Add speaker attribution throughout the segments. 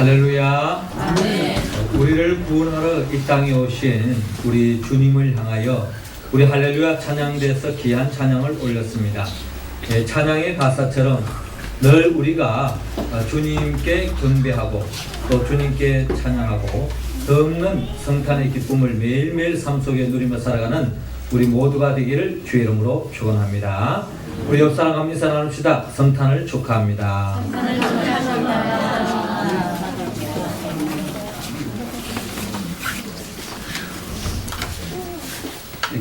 Speaker 1: 할렐루야.
Speaker 2: 아멘.
Speaker 1: 우리를 구원하러 이 땅에 오신 우리 주님을 향하여 우리 할렐루야 찬양대에서 귀한 찬양을 올렸습니다. 찬양의 가사처럼 늘 우리가 주님께 경배하고 또 주님께 찬양하고 더없는 성탄의 기쁨을 매일매일 삶 속에 누리며 살아가는 우리 모두가 되기를 주의 이름으로 축원합니다. 우리 옆 사람 한 인사 나눕시다. 성탄을 축하합니다.
Speaker 2: 성탄을 축하합니다.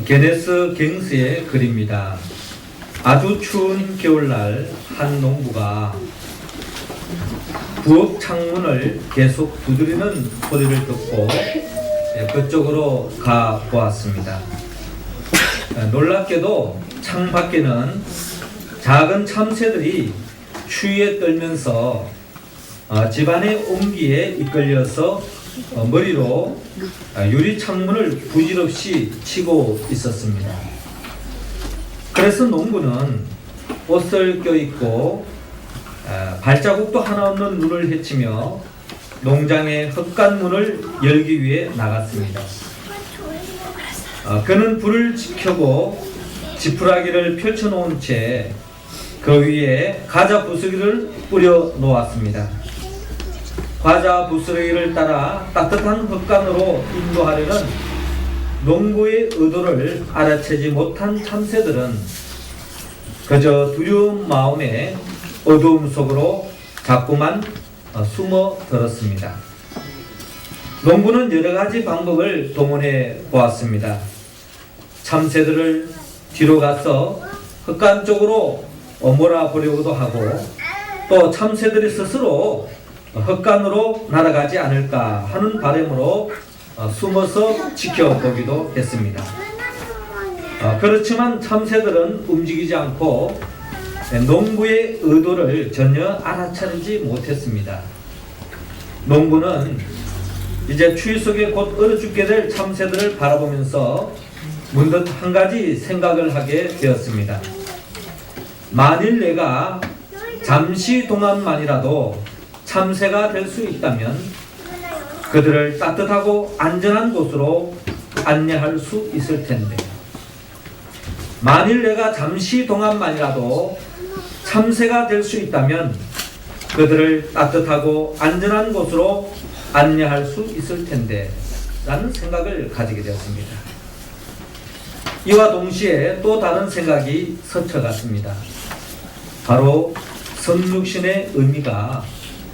Speaker 1: 게네스 갱스의 글입니다. 아주 추운 겨울날 한 농부가 부엌 창문을 계속 두드리는 소리를 듣고 그쪽으로 가 보았습니다. 놀랍게도 창 밖에는 작은 참새들이 추위에 떨면서 집안의 온기에 이끌려서 머리로 유리 창문을 부질없이 치고 있었습니다. 그래서 농부는 옷을 껴입고 발자국도 하나 없는 문을 헤치며 농장의 헛간문을 열기 위해 나갔습니다. 그는 불을 켜고 지푸라기를 펼쳐놓은 채 그 위에 과자 부스러기를 뿌려 놓았습니다. 과자 부스러기를 따라 따뜻한 헛간으로 인도하려는 농부의 의도를 알아채지 못한 참새들은 그저 두려운 마음에 어두움 속으로 자꾸만 숨어 들었습니다. 농부는 여러 가지 방법을 동원해 보았습니다. 참새들을 뒤로 가서 헛간 쪽으로 몰아보려고도 하고 또 참새들이 스스로 헛간으로 날아가지 않을까 하는 바람으로 숨어서 지켜보기도 했습니다. 그렇지만 참새들은 움직이지 않고 농부의 의도를 전혀 알아차리지 못했습니다. 농부는 이제 추위 속에 곧 얼어 죽게 될 참새들을 바라보면서 문득 한 가지 생각을 하게 되었습니다. 만일 내가 잠시 동안만이라도 참새가 될 수 있다면 그들을 따뜻하고 안전한 곳으로 안내할 수 있을 텐데, 만일 내가 잠시 동안만이라도 참새가 될 수 있다면 그들을 따뜻하고 안전한 곳으로 안내할 수 있을 텐데 라는 생각을 가지게 되었습니다. 이와 동시에 또 다른 생각이 스쳐갔습니다. 바로 성육신의 의미가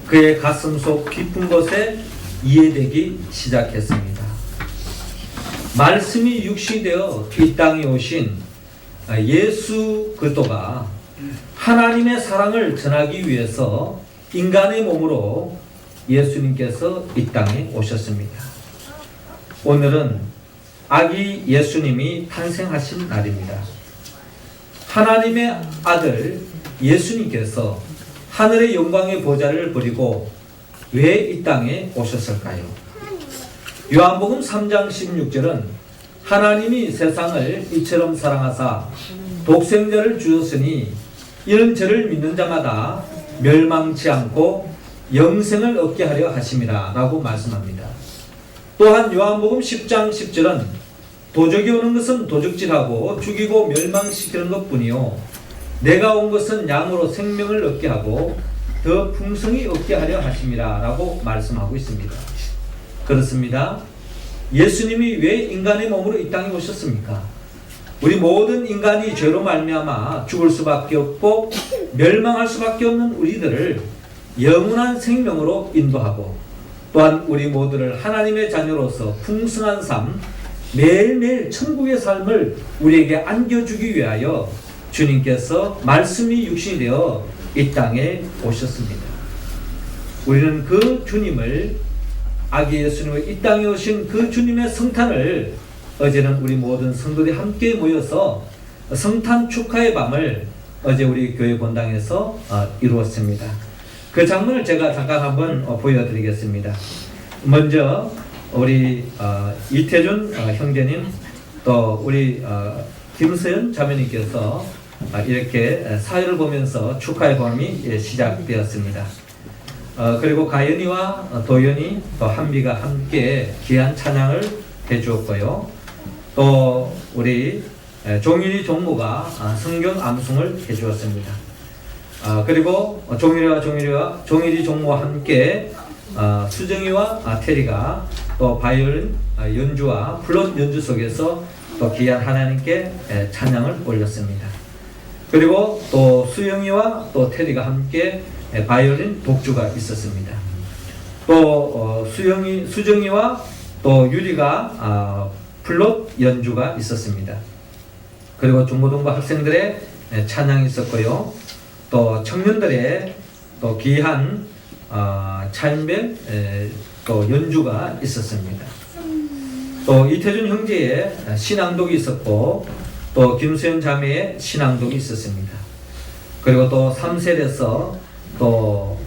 Speaker 1: 그의 가슴 속 깊은 곳에 이해되기 시작했습니다. 말씀이 육신이 되어 이 땅에 오신 예수 그리스도가 하나님의 사랑을 전하기 위해서 인간의 몸으로 예수님께서 이 땅에 오셨습니다. 오늘은 아기 예수님이 탄생하신 날입니다. 하나님의 아들 예수님께서 하늘의 영광의 보좌를 버리고 왜 이 땅에 오셨을까요? 요한복음 3장 16절은 하나님이 세상을 이처럼 사랑하사 독생자를 주셨으니 이런 저를 믿는 자마다 멸망치 않고 영생을 얻게 하려 하심이라 라고 말씀합니다. 또한 요한복음 10장 10절은 도적이 오는 것은 도적질하고 죽이고 멸망시키는 것뿐이요 내가 온 것은 양으로 생명을 얻게 하고 더 풍성히 얻게 하려 하심이라 라고 말씀하고 있습니다. 그렇습니다. 예수님이 왜 인간의 몸으로 이 땅에 오셨습니까? 우리 모든 인간이 죄로 말미암아 죽을 수밖에 없고 멸망할 수밖에 없는 우리들을 영원한 생명으로 인도하고 또한 우리 모두를 하나님의 자녀로서 풍성한 삶, 매일매일 천국의 삶을 우리에게 안겨주기 위하여 주님께서 말씀이 육신이 되어 이 땅에 오셨습니다. 우리는 그 주님을, 아기 예수님을 이 땅에 오신 그 주님의 성탄을 어제는 우리 모든 성도들이 함께 모여서 성탄 축하의 밤을 어제 우리 교회 본당에서 이루었습니다. 그 장면을 제가 잠깐 한번 보여드리겠습니다. 먼저 우리 이태준 형제님, 또 우리 김서연 자매님께서 이렇게 사회를 보면서 축하의 밤이 시작되었습니다. 그리고 가연이와 도연이 또 한비가 함께 귀한 찬양을 해주었고요. 또 우리 종일이 종모가 성경 암송을 해주었습니다. 그리고 종일이 종모와 함께 수정이와 테리가 또 바이올린 연주와 플룻 연주 속에서 또 귀한 하나님께 찬양을 올렸습니다. 그리고 또 수영이와 또 테리가 함께 바이올린 독주가 있었습니다. 또 수정이와 또 유리가 플룻 연주가 있었습니다. 그리고 중고등부 학생들의 찬양이 있었고요. 또 청년들의 또 귀한 차인별 또 연주가 있었습니다. 또 이태준 형제의 신앙독이 있었고 또 김수현 자매의 신앙독이 있었습니다. 그리고 또 3셀에서 또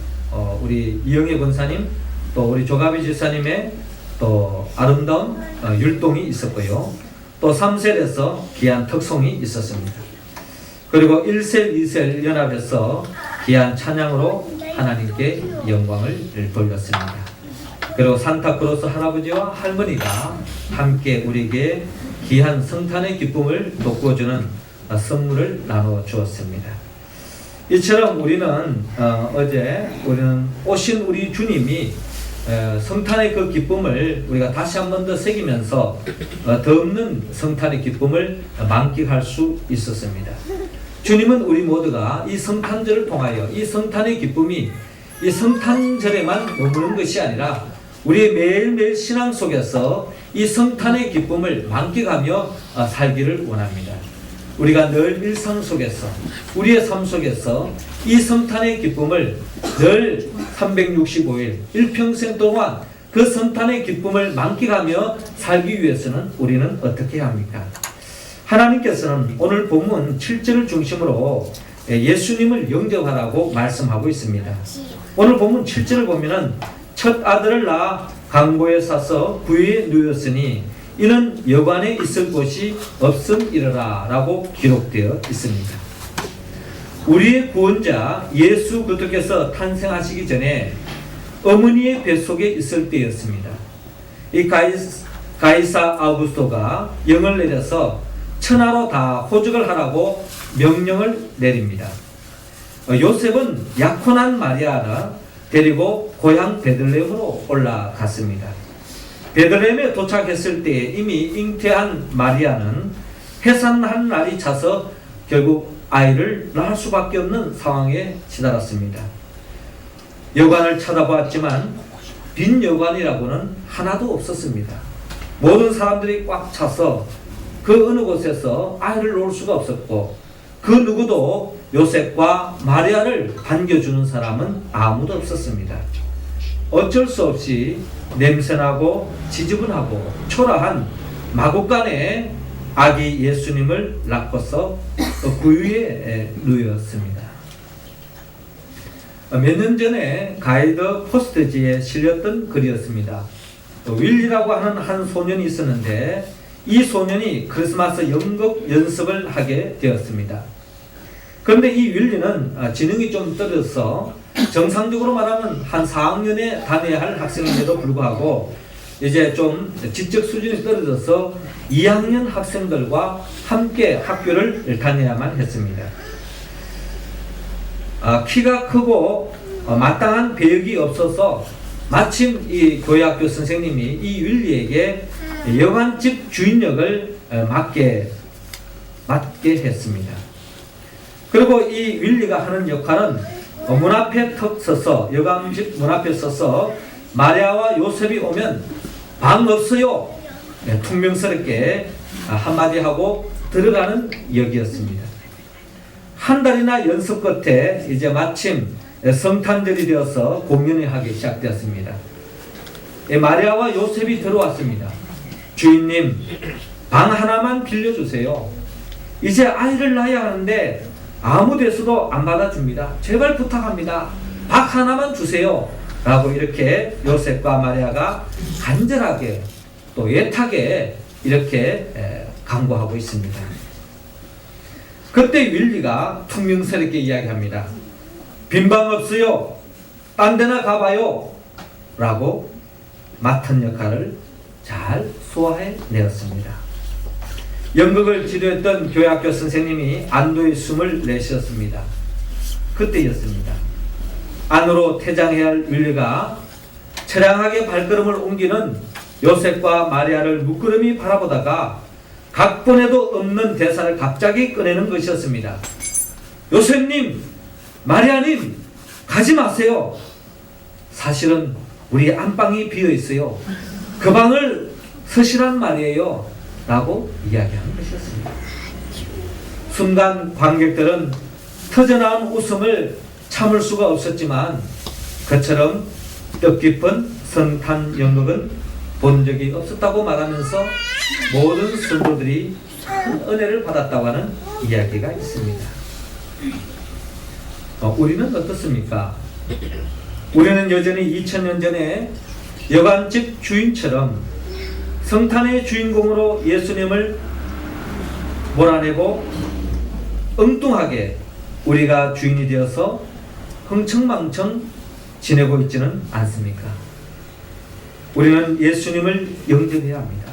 Speaker 1: 우리 이영애 권사님 또 우리 조가비 지사님의 또 아름다운 율동이 있었고요. 또 3셀에서 귀한 특송이 있었습니다. 그리고 1셀, 2셀 연합에서 귀한 찬양으로 하나님께 영광을 돌렸습니다. 그리고 산타크로스 할아버지와 할머니가 함께 우리에게 귀한 성탄의 기쁨을 돋구어주는 선물을 나눠 주었습니다. 이처럼 우리는 우리는 오신 우리 주님이 성탄의 그 기쁨을 우리가 다시 한 번 더 새기면서 더 없는 성탄의 기쁨을 만끽할 수 있었습니다. 주님은 우리 모두가 이 성탄절을 통하여 이 성탄의 기쁨이 이 성탄절에만 머무는 것이 아니라 우리의 매일매일 신앙 속에서 이 성탄의 기쁨을 만끽하며 살기를 원합니다. 우리가 늘 일상 속에서 우리의 삶 속에서 이 성탄의 기쁨을 늘 365일 일평생 동안 그 성탄의 기쁨을 만끽하며 살기 위해서는 우리는 어떻게 해야 합니까? 하나님께서는 오늘 본문 7절을 중심으로 예수님을 영접하라고 말씀하고 있습니다. 오늘 본문 7절을 보면은 첫 아들을 낳아 강보에 싸서 구유에 누였으니 이는 여관에 있을 곳이 없음이러라 라고 기록되어 있습니다. 우리의 구원자 예수 그리스도께서 탄생하시기 전에 어머니의 뱃속에 있을 때였습니다. 이 가이사 아우구스토가 영을 내려서 천하로 다 호적을 하라고 명령을 내립니다. 요셉은 약혼한 마리아를 데리고 고향 베들레헴으로 올라갔습니다. 베들레헴에 도착했을 때 이미 잉태한 마리아는 해산한 날이 차서 결국 아이를 낳을 수밖에 없는 상황에 치달았습니다. 여관을 찾아보았지만 빈 여관이라고는 하나도 없었습니다. 모든 사람들이 꽉 차서 그 어느 곳에서 아이를 놓을 수가 없었고 그 누구도 요셉과 마리아를 반겨주는 사람은 아무도 없었습니다. 어쩔 수 없이 냄새나고 지저분하고 초라한 마구간에 아기 예수님을 낳고서 구유에 누였습니다. 몇 년 전에 가이드 포스트지에 실렸던 글이었습니다. 윌리라고 하는 한 소년이 있었는데 이 소년이 크리스마스 연극 연습을 하게 되었습니다. 그런데 이 윌리는 지능이 좀 떨어져서 정상적으로 말하면 한 4학년에 다녀야 할 학생인데도 불구하고 이제 좀 지적 수준이 떨어져서 2학년 학생들과 함께 학교를 다녀야만 했습니다. 키가 크고 마땅한 배역이 없어서 마침 이 교회학교 선생님이 이 윌리에게 여관집 주인 역을 맡게 했습니다. 그리고 이 윌리가 하는 역할은 문 앞에 턱 서서 여관집 문 앞에 서서 마리아와 요셉이 오면 방 없어요 퉁명스럽게 한마디 하고 들어가는 역이었습니다. 한 달이나 연습 끝에 이제 마침 성탄절이 되어서 공연을 하기 시작되었습니다. 마리아와 요셉이 들어왔습니다. 주인님, 방 하나만 빌려주세요. 이제 아이를 낳아야 하는데 아무 데서도 안 받아줍니다. 제발 부탁합니다. 방 하나만 주세요. 라고 이렇게 요셉과 마리아가 간절하게 또 애타게 이렇게 간구하고 있습니다. 그때 윌리가 퉁명스럽게 이야기합니다. 빈 방 없어요. 딴 데나 가봐요 라고 맡은 역할을 잘 소화해 내었습니다. 연극을 지도했던 교회학교 선생님이 안도의 숨을 내쉬었습니다. 그때였습니다. 안으로 퇴장해야 할 윤리가 처량하게 발걸음을 옮기는 요셉과 마리아를 물끄러미 바라보다가 각본에도 없는 대사를 갑자기 꺼내는 것이었습니다. 요셉님, 마리아님, 가지 마세요. 사실은 우리 안방이 비어 있어요. 그 방을 서시란 말이에요 라고 이야기하는 것이었습니다. 순간 관객들은 터져나온 웃음을 참을 수가 없었지만 그처럼 뜻깊은 성탄 연극은 본 적이 없었다고 말하면서 모든 성도들이 큰 은혜를 받았다고 하는 이야기가 있습니다. 우리는 어떻습니까? 우리는 여전히 2000년 전에 여관집 주인처럼 성탄의 주인공으로 예수님을 몰아내고 엉뚱하게 우리가 주인이 되어서 흥청망청 지내고 있지는 않습니까? 우리는 예수님을 영접해야 합니다.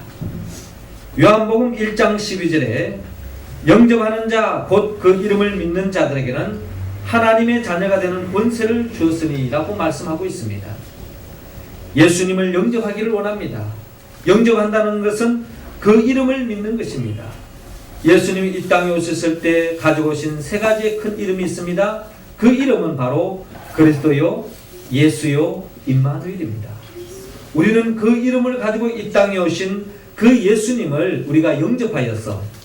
Speaker 1: 요한복음 1장 12절에 영접하는 자 곧 그 이름을 믿는 자들에게는 하나님의 자녀가 되는 권세를 주었으니 라고 말씀하고 있습니다. 예수님을 영접하기를 원합니다. 영접한다는 것은 그 이름을 믿는 것입니다. 예수님이 이 땅에 오셨을 때 가지고 오신 세 가지의 큰 이름이 있습니다. 그 이름은 바로 그리스도요, 예수요, 임마누엘입니다. 우리는 그 이름을 가지고 이 땅에 오신 그 예수님을 우리가 영접하여서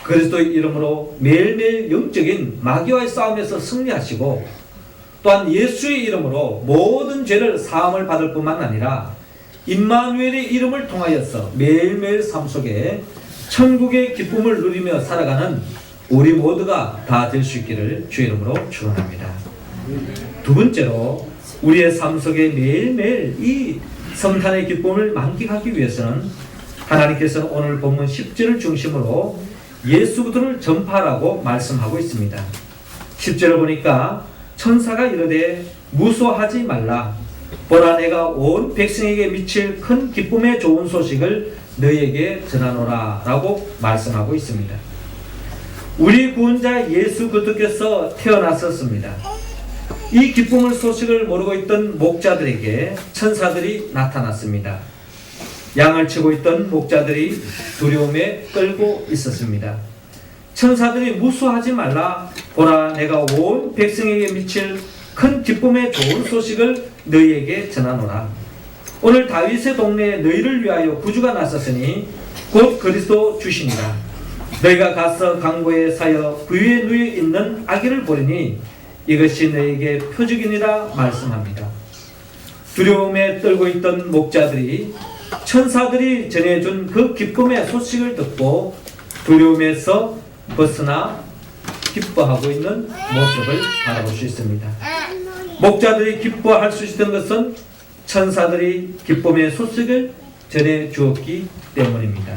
Speaker 1: 그리스도의 이름으로 매일매일 영적인 마귀와의 싸움에서 승리하시고 또한 예수의 이름으로 모든 죄를 사함을 받을 뿐만 아니라 임마누엘의 이름을 통하여서 매일매일 삶 속에 천국의 기쁨을 누리며 살아가는 우리 모두가 다 될 수 있기를 주의 이름으로 축원합니다. 두 번째로 우리의 삶 속에 매일매일 이 성탄의 기쁨을 만끽하기 위해서는 하나님께서는 오늘 본문 10절을 중심으로 예수부터를 전파하라고 말씀하고 있습니다. 10절을 보니까 천사가 이르되 무소하지 말라. 보라 내가 온 백성에게 미칠 큰 기쁨의 좋은 소식을 너희에게 전하노라 라고 말씀하고 있습니다. 우리 구원자 예수 그리스도께서 태어났었습니다. 이 기쁨의 소식을 모르고 있던 목자들에게 천사들이 나타났습니다. 양을 치고 있던 목자들이 두려움에 떨고 있었습니다. 천사들이 무수하지 말라. 보라 내가 온 백성에게 미칠 큰 기쁨의 좋은 소식을 너희에게 전하노라. 오늘 다윗의 동네에 너희를 위하여 구주가 나섰으니 곧 그리스도 주시니라. 너희가 가서 강고에 사여 그 위에 누워 있는 아기를 보리니 이것이 너희에게 표적이니라 말씀합니다. 두려움에 떨고 있던 목자들이 천사들이 전해준 그 기쁨의 소식을 듣고 두려움에서 벗어나 기뻐하고 있는 모습을 바라볼 수 있습니다. 목자들이 기뻐할 수 있었던 것은 천사들이 기쁨의 소식을 전해 주었기 때문입니다.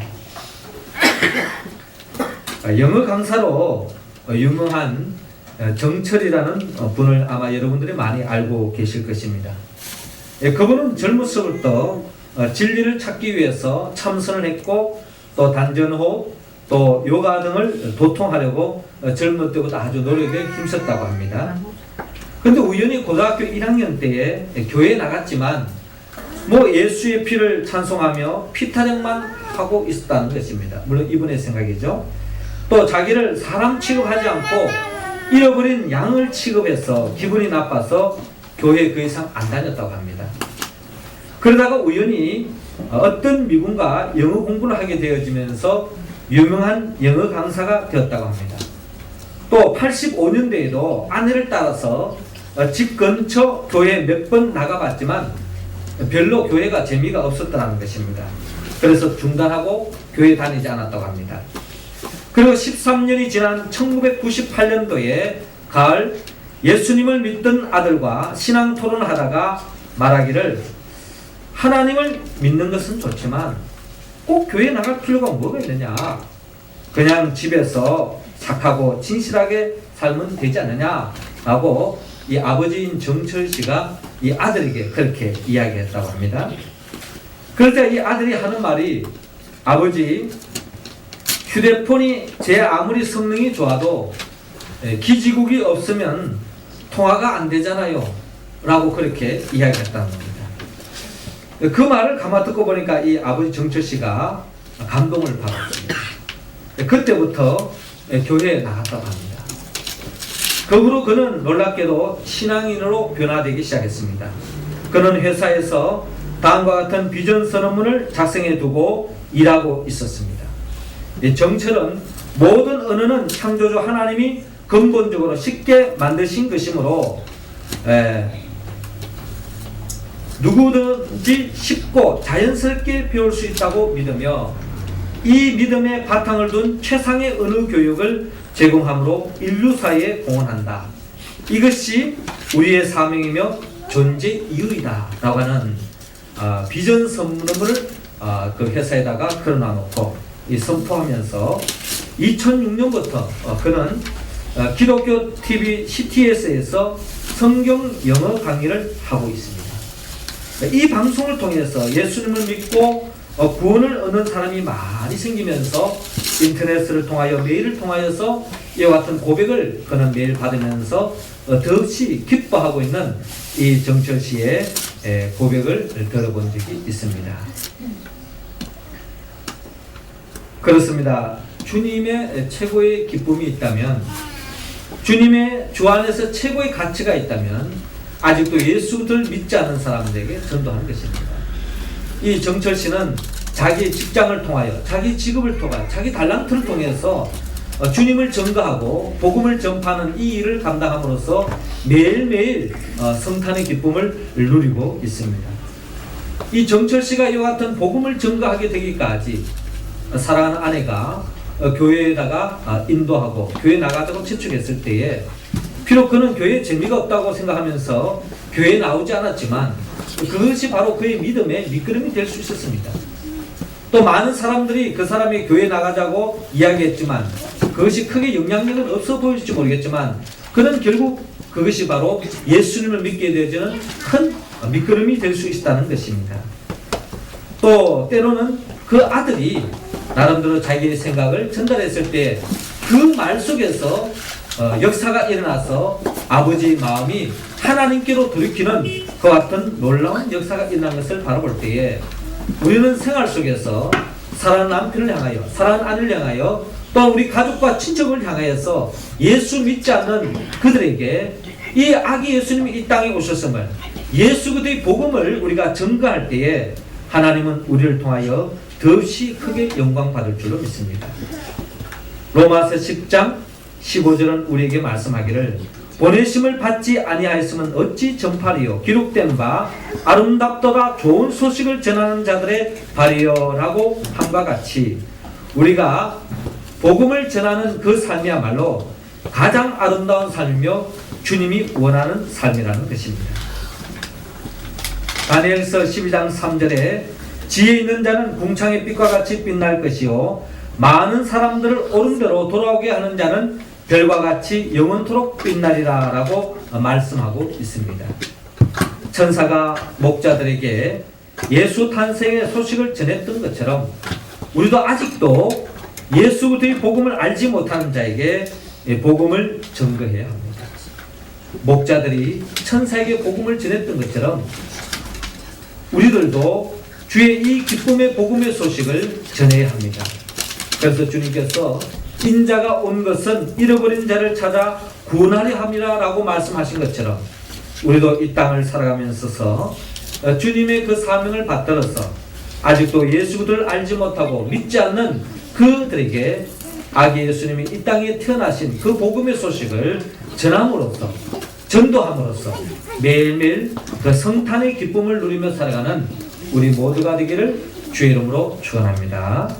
Speaker 1: 영어 강사로 유명한 정철이라는 분을 아마 여러분들이 많이 알고 계실 것입니다. 그분은 젊었을 때부터 진리를 찾기 위해서 참선을 했고 또 단전호흡 또 요가 등을 도통하려고 젊을 때부터 아주 노력에 힘썼다고 합니다. 그런데 우연히 고등학교 1학년 때에 교회에 나갔지만 예수의 피를 찬송하며 피타령만 하고 있었다는 것입니다. 물론 이분의 생각이죠. 또 자기를 사람 취급하지 않고 잃어버린 양을 취급해서 기분이 나빠서 교회에 그 이상 안 다녔다고 합니다. 그러다가 우연히 어떤 미군과 영어 공부를 하게 되어지면서 유명한 영어 강사가 되었다고 합니다. 또 85년대에도 아내를 따라서 집 근처 교회에 몇 번 나가봤지만 별로 교회가 재미가 없었다는 것입니다. 그래서 중단하고 교회 다니지 않았다고 합니다. 그리고 13년이 지난 1998년도에 가을 예수님을 믿던 아들과 신앙 토론을 하다가 말하기를 하나님을 믿는 것은 좋지만 꼭 교회에 나갈 필요가 뭐가 있느냐. 그냥 집에서 착하고 진실하게 살면 되지 않느냐라고 이 아버지인 정철 씨가 이 아들에게 그렇게 이야기했다고 합니다. 그러자 이 아들이 하는 말이, 아버지, 휴대폰이 제 아무리 성능이 좋아도 기지국이 없으면 통화가 안 되잖아요 라고 그렇게 이야기했다는 겁니다. 그 말을 가만 듣고 보니까 이 아버지 정철 씨가 감동을 받았습니다. 그때부터 교회에 나갔다고 합니다. 그 후로 그는 놀랍게도 신앙인으로 변화되기 시작했습니다. 그는 회사에서 다음과 같은 비전 선언문을 작성해 두고 일하고 있었습니다. 정철은 모든 언어는 창조주 하나님이 근본적으로 쉽게 만드신 것이므로 누구든지 쉽고 자연스럽게 배울 수 있다고 믿으며 이 믿음에 바탕을 둔 최상의 언어 교육을 제공함으로 인류사에 공헌한다. 이것이 우리의 사명이며 존재 이유이다 라고 하는 비전 선언문을 그 회사에다가 걸어놔놓고 선포하면서 2006년부터 그는 기독교 TV CTS에서 성경 영어 강의를 하고 있습니다. 이 방송을 통해서 예수님을 믿고 구원을 얻는 사람이 많이 생기면서 인터넷을 통하여 메일을 통하여서 이와 같은 고백을 그는 매일 받으면서 더없이 기뻐하고 있는 이 정철 씨의 고백을 들어본 적이 있습니다. 그렇습니다. 주님의 최고의 기쁨이 있다면, 주님의 주 안에서 최고의 가치가 있다면 아직도 예수를 믿지 않는 사람들에게 전도하는 것입니다. 이 정철 씨는 자기 직장을 통하여, 자기 직업을 통하여, 자기 달란트를 통해서 주님을 전가하고 복음을 전파하는 이 일을 감당함으로써 매일매일 성탄의 기쁨을 누리고 있습니다. 이 정철 씨가 이와 같은 복음을 전가하게 되기까지 사랑하는 아내가 교회에다가 인도하고 교회 나가자고 재촉했을 때에 비록 그는 교회에 재미가 없다고 생각하면서 교회에 나오지 않았지만 그것이 바로 그의 믿음의 밑거름이 될 수 있었습니다. 또 많은 사람들이 그 사람이 교회에 나가자고 이야기했지만 그것이 크게 영향력은 없어 보일지 모르겠지만 그는 결국 그것이 바로 예수님을 믿게 되어지는 큰 밑거름이 될 수 있다는 것입니다. 또 때로는 그 아들이 나름대로 자기의 생각을 전달했을 때 그 말 속에서 역사가 일어나서 아버지의 마음이 하나님께로 돌이키는 그 같은 놀라운 역사가 일어난 것을 바라볼 때에 우리는 생활 속에서 사랑하는 남편을 향하여, 사랑하는 아내를 향하여, 또 우리 가족과 친척을 향하여서 예수 믿지 않는 그들에게 이 아기 예수님이 이 땅에 오셨음을, 예수 그리스도의 복음을 우리가 전가할 때에 하나님은 우리를 통하여 더없이 크게 영광 받을 줄로 믿습니다. 로마서 10장 15절은 우리에게 말씀하기를 보내심을 받지 아니하였으면 어찌 전파리요 기록된 바 아름답도다 좋은 소식을 전하는 자들의 발이요 라고 함과 같이 우리가 복음을 전하는 그 삶이야말로 가장 아름다운 삶이며 주님이 원하는 삶이라는 것입니다. 다니엘서 12장 3절에 지혜 있는 자는 궁창의 빛과 같이 빛날 것이요 많은 사람들을 옳은대로 돌아오게 하는 자는 별과 같이 영원토록 빛나리라 라고 말씀하고 있습니다. 천사가 목자들에게 예수 탄생의 소식을 전했던 것처럼 우리도 아직도 예수 그리스도의 복음을 알지 못하는 자에게 복음을 전거해야 합니다. 목자들이 천사에게 복음을 전했던 것처럼 우리들도 주의 이 기쁨의 복음의 소식을 전해야 합니다. 그래서 주님께서 인자가 온 것은 잃어버린 자를 찾아 구원하려 함이라 라고 말씀하신 것처럼 우리도 이 땅을 살아가면서 주님의 그 사명을 받들어서 아직도 예수 그리스도를 알지 못하고 믿지 않는 그들에게 아기 예수님이 이 땅에 태어나신 그 복음의 소식을 전함으로써, 전도함으로써 매일매일 그 성탄의 기쁨을 누리며 살아가는 우리 모두가 되기를 주의 이름으로 축원합니다.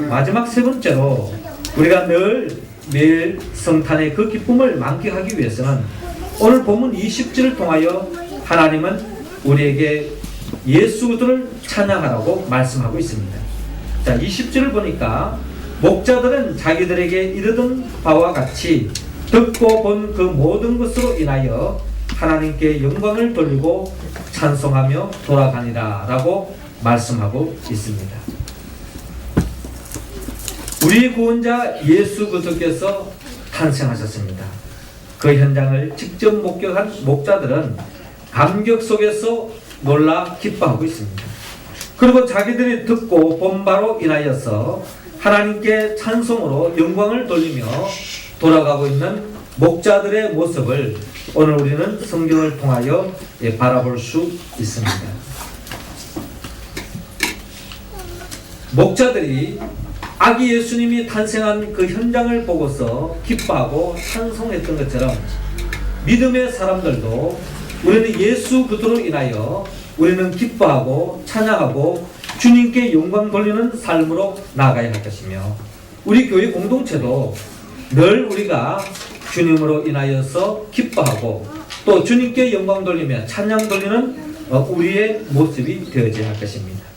Speaker 1: 마지막 세 번째로 우리가 매일 성탄의 그 기쁨을 만끽하기 위해서는 오늘 본문 20절을 통하여 하나님은 우리에게 예수 그리스도를 찬양하라고 말씀하고 있습니다. 자, 20절을 보니까 목자들은 자기들에게 이르던 바와 같이 듣고 본 그 모든 것으로 인하여 하나님께 영광을 돌리고 찬송하며 돌아가니라 라고 말씀하고 있습니다. 우리 구원자 예수 그리스도께서 탄생하셨습니다. 그 현장을 직접 목격한 목자들은 감격 속에서 놀라 기뻐하고 있습니다. 그리고 자기들이 듣고 본 바로 인하여서 하나님께 찬송으로 영광을 돌리며 돌아가고 있는 목자들의 모습을 오늘 우리는 성경을 통하여 바라볼 수 있습니다. 목자들이 아기 예수님이 탄생한 그 현장을 보고서 기뻐하고 찬송했던 것처럼 믿음의 사람들도 우리는 예수 그리스도로 인하여 우리는 기뻐하고 찬양하고 주님께 영광 돌리는 삶으로 나아가야 할 것이며 우리 교회 공동체도 늘 우리가 주님으로 인하여서 기뻐하고 또 주님께 영광 돌리며 찬양 돌리는 우리의 모습이 되어져야 할 것입니다.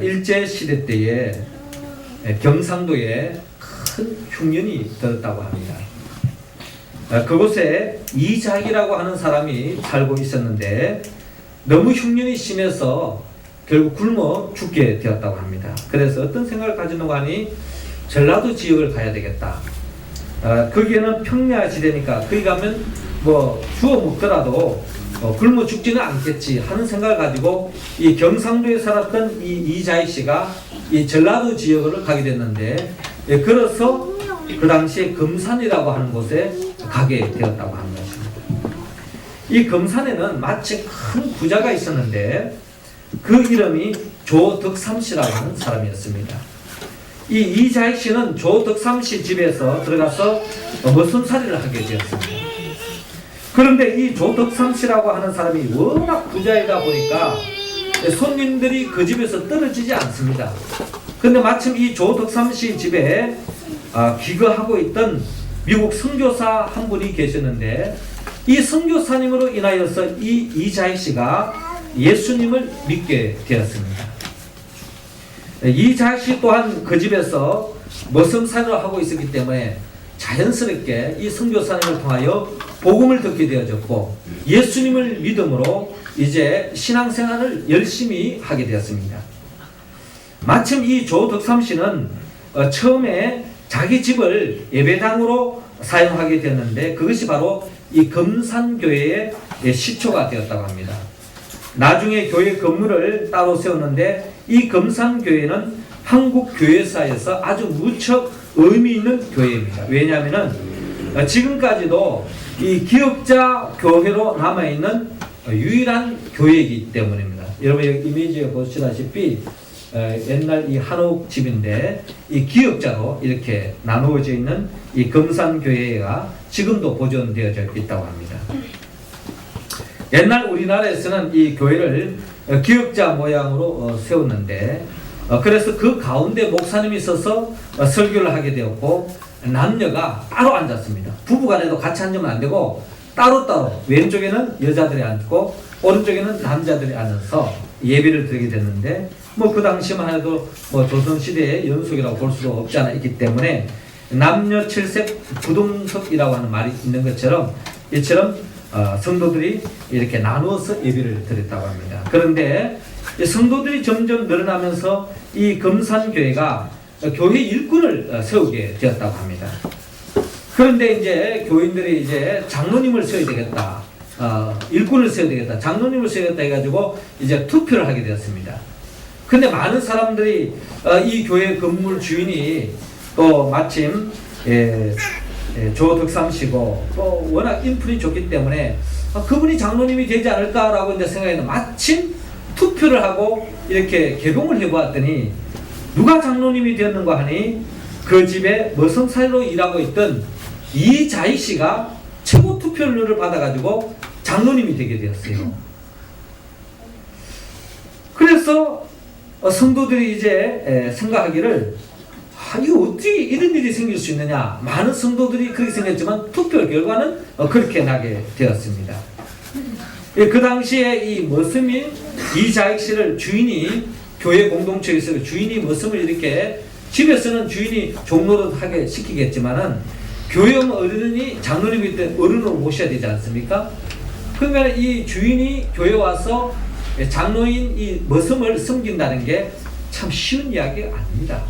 Speaker 1: 일제시대 때에 경상도에 큰 흉년이 들었다고 합니다. 그곳에 이작이라고 하는 사람이 살고 있었는데 너무 흉년이 심해서 결국 굶어 죽게 되었다고 합니다. 그래서 어떤 생각을 가지는가 하니 전라도 지역을 가야 되겠다. 거기에는 평야지대니까 거기 가면 뭐 주워 먹더라도 굶어 죽지는 않겠지 하는 생각을 가지고 이 경상도에 살았던 이 이자희 씨가 이 전라도 지역을 가게 됐는데 그래서 그 당시에 금산이라고 하는 곳에 가게 되었다고 하는 것입니다. 이 금산에는 마치 큰 부자가 있었는데 그 이름이 조덕삼 씨라고 하는 사람이었습니다. 이 이자희 씨는 조덕삼 씨 집에서 들어가서 머슴살이를 하게 되었습니다. 그런데 이 조덕삼 씨라고 하는 사람이 워낙 부자이다 보니까 손님들이 그 집에서 떨어지지 않습니다. 그런데 마침 이 조덕삼 씨 집에 귀거하고 있던 미국 선교사 한 분이 계셨는데 이 선교사님으로 인하여서 이 이자희 씨가 예수님을 믿게 되었습니다. 이자희 씨 또한 그 집에서 머슴살이를 하고 있었기 때문에 자연스럽게 이 선교사님을 통하여 복음을 듣게 되어졌고 예수님을 믿음으로 이제 신앙생활을 열심히 하게 되었습니다. 마침 이 조덕삼 씨는 처음에 자기 집을 예배당으로 사용하게 되었는데 그것이 바로 이 금산교회의 시초가 되었다고 합니다. 나중에 교회 건물을 따로 세웠는데 이 금산교회는 한국 교회사에서 아주 무척 의미 있는 교회입니다. 왜냐하면 지금까지도 이 기역자 교회로 남아있는 유일한 교회이기 때문입니다. 여러분 여기 이미지에 보시다시피 옛날 이 한옥 집인데 이 기역자로 이렇게 나누어져 있는 이 금산교회가 지금도 보존되어져 있다고 합니다. 옛날 우리나라에서는 이 교회를 기역자 모양으로 세웠는데 그래서 그 가운데 목사님이 있어서 설교를 하게 되었고 남녀가 따로 앉았습니다. 부부간에도 같이 앉으면 안 되고 따로따로 왼쪽에는 여자들이 앉고 오른쪽에는 남자들이 앉아서 예배를 드리게 됐는데 뭐 그 당시만 해도 뭐 조선시대의 연속이라고 볼 수도 없지 않아 있기 때문에 남녀 칠색 부동석이라고 하는 말이 있는 것처럼 이처럼 성도들이 이렇게 나누어서 예배를 드렸다고 합니다. 그런데 성도들이 점점 늘어나면서 이 금산교회가 교회 일꾼을 세우게 되었다고 합니다. 그런데 이제 교인들이 이제 장로님을 세워야 되겠다, 일꾼을 세워야 되겠다, 장로님을 세워야겠다 해가지고 이제 투표를 하게 되었습니다. 근데 많은 사람들이 이 교회 건물 주인이 또 마침 조덕삼 씨고 또 워낙 인품이 좋기 때문에 그분이 장로님이 되지 않을까라고 이제 생각했는데 마침 투표를 하고 이렇게 개봉을 해보았더니 누가 장로님이 되었는가 하니 그 집에 머슴살이로 일하고 있던 이자희 씨가 최고 투표율을 받아가지고 장로님이 되게 되었어요. 그래서 성도들이 이제 생각하기를 이거 어떻게 이런 일이 생길 수 있느냐. 많은 성도들이 그렇게 생겼지만 투표 결과는 그렇게 나게 되었습니다. 그 당시에 이 머슴인 이자희 씨를 주인이 교회 공동체에서 주인이 머슴을 이렇게 집에서는 주인이 종노릇하게 시키겠지만은 교회 오면 어른이 장로님이 때 어른으로 모셔야 되지 않습니까? 그러면 이 주인이 교회 와서 장로인 이 머슴을 섬긴다는 게 참 쉬운 이야기가 아닙니다.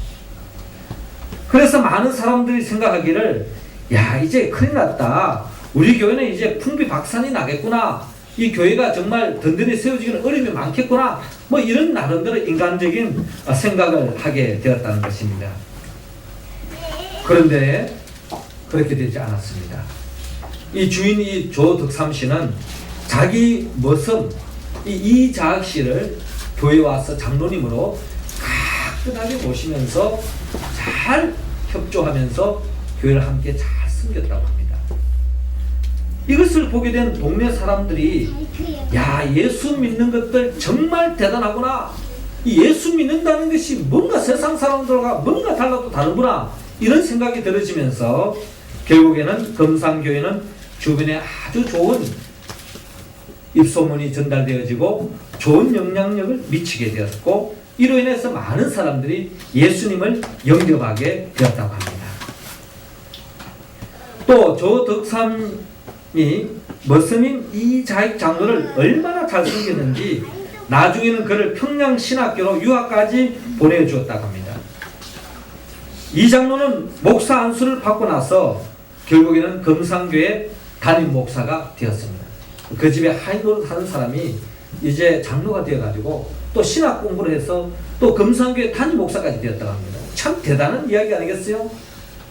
Speaker 1: 그래서 많은 사람들이 생각하기를 야 이제 큰일 났다. 우리 교회는 이제 풍비박산이 나겠구나. 이 교회가 정말 든든히 세워지기는 어려움이 많겠구나. 뭐 이런 나름대로 인간적인 생각을 하게 되었다는 것입니다. 그런데 그렇게 되지 않았습니다. 이 주인 이 조덕삼 씨는 자기 머슴 이자학 씨를 교회에 와서 장로님으로 가끔하게 모시면서 잘 협조하면서 교회를 함께 잘 섬겼다고 합니다. 이것을 보게 된 동네 사람들이 야 예수 믿는 것들 정말 대단하구나. 이 예수 믿는다는 것이 뭔가 세상 사람들과 뭔가 달라도 다르구나. 이런 생각이 들어지면서 결국에는 금산교회는 주변에 아주 좋은 입소문이 전달되어지고 좋은 영향력을 미치게 되었고 이로 인해서 많은 사람들이 예수님을 영접하게 되었다고 합니다. 또 조덕삼이 머슴인 이자익 장로를 얼마나 잘 섬겼는지 나중에는 그를 평양신학교로 유학까지 보내주었다고 합니다. 이 장로는 목사 안수를 받고 나서 결국에는 금산교회 담임 목사가 되었습니다. 그 집에 하이노를 하는 사람이 이제 장로가 되어가지고 또 신학 공부를 해서 또 금산교회 담임 목사까지 되었다고 합니다. 참 대단한 이야기 아니겠어요?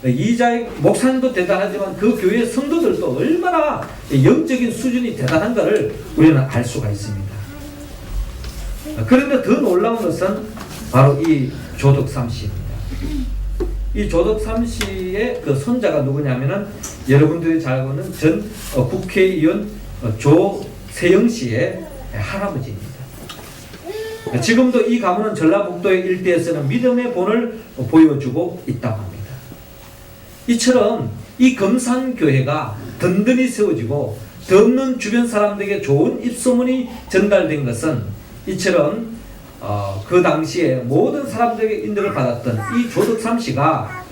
Speaker 1: 이자익 목사님도 대단하지만 그 교회 성도들도 얼마나 영적인 수준이 대단한가를 우리는 알 수가 있습니다. 그런데 더 놀라운 것은 바로 이 조덕삼 씨입니다. 이 조덕삼 씨의 그 손자가 누구냐면은 여러분들이 잘 아는 전 국회의원 조세영 씨의 할아버지입니다. 지금도 이 가문은 전라북도의 일대에서는 믿음의 본을 보여주고 있다고 합니다. 이처럼 이 금산교회가 든든히 세워지고 더 없는 주변 사람들에게 좋은 입소문이 전달된 것은 이처럼 그 당시에 모든 사람들에게 인정을 받았던 이 조덕삼 씨가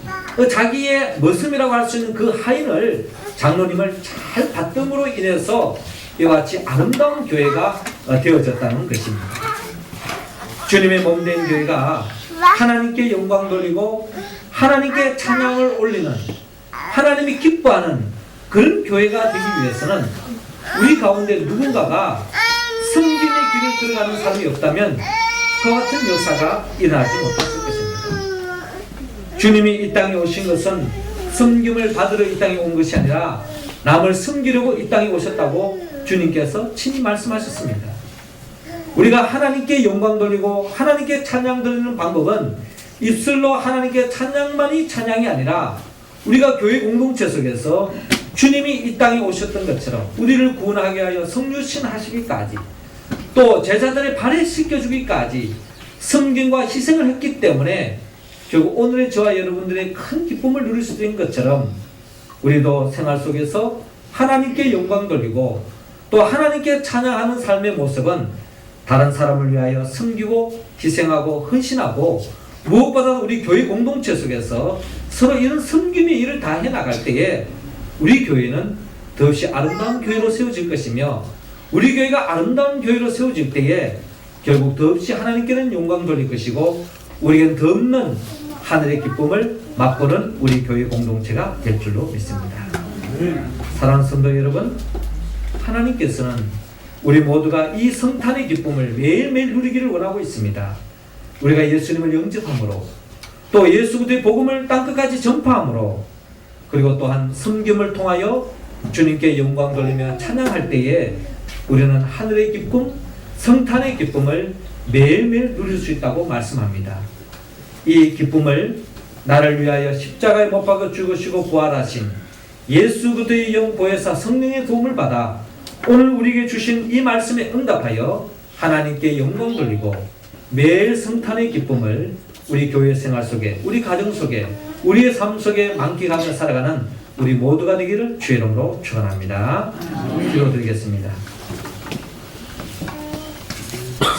Speaker 1: 자기의 머슴이라고 할 수 있는 그 하인을 장로님을 잘 받음으로 인해서 이와 같이 아름다운 교회가 되어졌다는 것입니다. 주님의 몸된 교회가 하나님께 영광 돌리고 하나님께 찬양을 올리는 하나님이 기뻐하는 그런 교회가 되기 위해서는 우리 가운데 누군가가 섬김의 길을 들어가는 사람이 없다면 그와 같은 역사가 일어나지 못했을 것입니다. 주님이 이 땅에 오신 것은 섬김을 받으러 이 땅에 온 것이 아니라 남을 섬기려고 이 땅에 오셨다고 주님께서 친히 말씀하셨습니다. 우리가 하나님께 영광 돌리고 하나님께 찬양 드리는 방법은 입술로 하나님께 찬양만이 찬양이 아니라 우리가 교회 공동체 속에서 주님이 이 땅에 오셨던 것처럼 우리를 구원하게 하여 성육신 하시기까지 또 제자들의 발에 씻겨주기까지 섬김과 희생을 했기 때문에 결국 오늘의 저와 여러분들의 큰 기쁨을 누릴 수 있는 것처럼 우리도 생활 속에서 하나님께 영광 돌리고 또 하나님께 찬양하는 삶의 모습은 다른 사람을 위하여 섬기고 희생하고 헌신하고 무엇보다 우리 교회 공동체 속에서 서로 이런 섬김의 일을 다 해나갈 때에 우리 교회는 더없이 아름다운 교회로 세워질 것이며 우리 교회가 아름다운 교회로 세워질 때에 결국 더없이 하나님께는 영광 돌릴 것이고 우리에게는 더 없는 하늘의 기쁨을 맛보는 우리 교회 공동체가 될 줄로 믿습니다. 사랑하는 성도 여러분, 하나님께서는 우리 모두가 이 성탄의 기쁨을 매일매일 누리기를 원하고 있습니다. 우리가 예수님을 영접함으로 또 예수 그리스도의 복음을 땅끝까지 전파함으로 그리고 또한 섬김을 통하여 주님께 영광 돌리며 찬양할 때에 우리는 하늘의 기쁨, 성탄의 기쁨을 매일매일 누릴 수 있다고 말씀합니다. 이 기쁨을 나를 위하여 십자가에 못 박아 죽으시고 부활하신 예수 그리스도의 영 보혜사 성령의 도움을 받아 오늘 우리에게 주신 이 말씀에 응답하여 하나님께 영광 돌리고 매일 성탄의 기쁨을 우리 교회 생활 속에 우리 가정 속에 우리의 삶 속에 만끽하며 살아가는 우리 모두가 되기를 주의 이름으로 축원합니다. 기도드리겠습니다.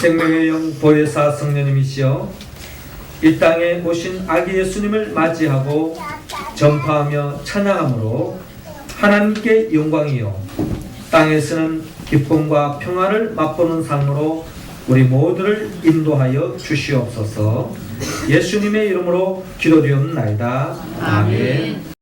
Speaker 1: 생명의 영 보혜사 성령님이시여 이 땅에 오신 아기 예수님을 맞이하고 전파하며 찬양함으로 하나님께 영광이요 땅에서는 기쁨과 평화를 맛보는 삶으로 우리 모두를 인도하여 주시옵소서. 예수님의 이름으로 기도드리옵나이다. 아멘.